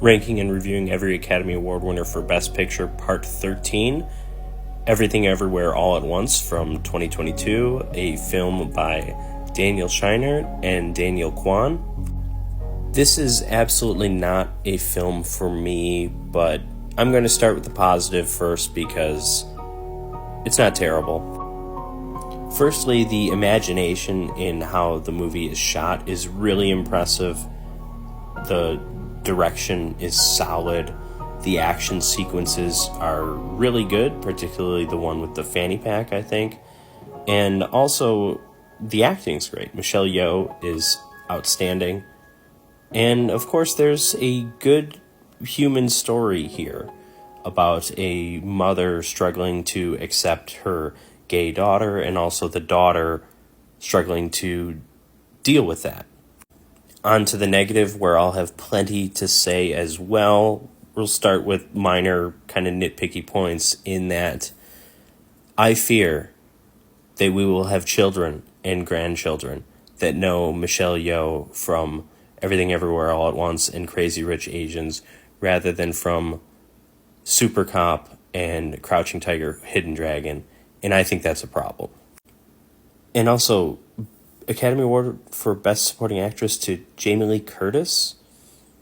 ranking and reviewing every Academy Award winner for Best Picture, Part 13, Everything Everywhere All at Once from 2022, a film by Daniel Scheinert and Daniel Kwan. This is absolutely not a film for me, but I'm going to start with the positive first because it's not terrible. Firstly, the imagination in how the movie is shot is really impressive. The direction is solid. The action sequences are really good, particularly the one with the fanny pack, I think. And also, the acting's great. Michelle Yeoh is outstanding. And of course, there's a good human story here about a mother struggling to accept her gay daughter and also the daughter struggling to deal with that. On to the negative, where I'll have plenty to say as well. We'll start with minor kind of nitpicky points in that I fear that we will have children and grandchildren that know Michelle Yeoh from Everything Everywhere All at Once and Crazy Rich Asians rather than from Super Cop and Crouching Tiger, Hidden Dragon. And I think that's a problem. And also, Academy Award for Best Supporting Actress to Jamie Lee Curtis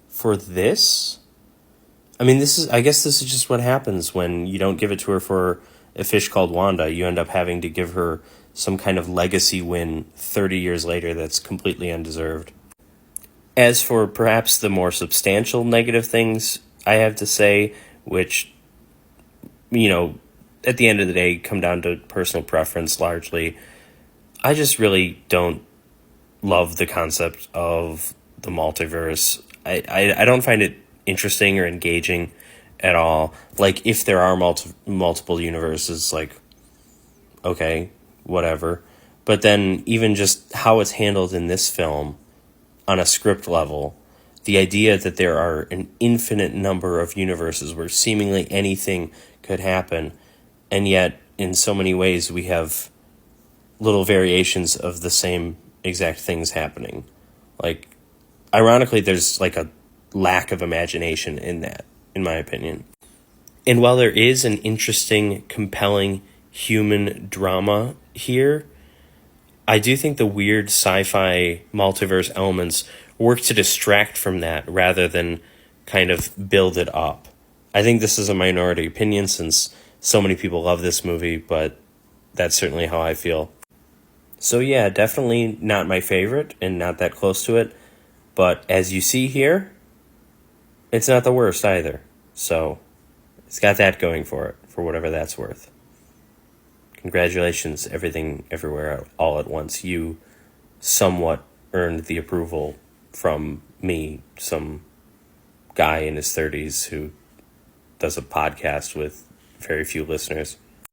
for this? I mean, I guess this is just what happens when you don't give it to her for A Fish Called Wanda. You end up having to give her some kind of legacy win 30 years later that's completely undeserved. As for perhaps the more substantial negative things I have to say, which, at the end of the day, come down to personal preference largely. I just really don't love the concept of the multiverse. I don't find it interesting or engaging at all. Like, if there are multiple universes, like, okay, whatever. But then even just how it's handled in this film on a script level, the idea that there are an infinite number of universes where seemingly anything could happen, and yet, in so many ways, we have little variations of the same exact things happening. Like, ironically, there's like a lack of imagination in that, in my opinion. And while there is an interesting, compelling human drama here, I do think the weird sci-fi multiverse elements work to distract from that rather than kind of build it up. I think this is a minority opinion since so many people love this movie, but that's certainly how I feel. So yeah, definitely not my favorite and not that close to it. But as you see here, it's not the worst either. So it's got that going for it, for whatever that's worth. Congratulations, Everything Everywhere All at Once. You somewhat earned the approval from me, some guy in his 30s who does a podcast with very few listeners.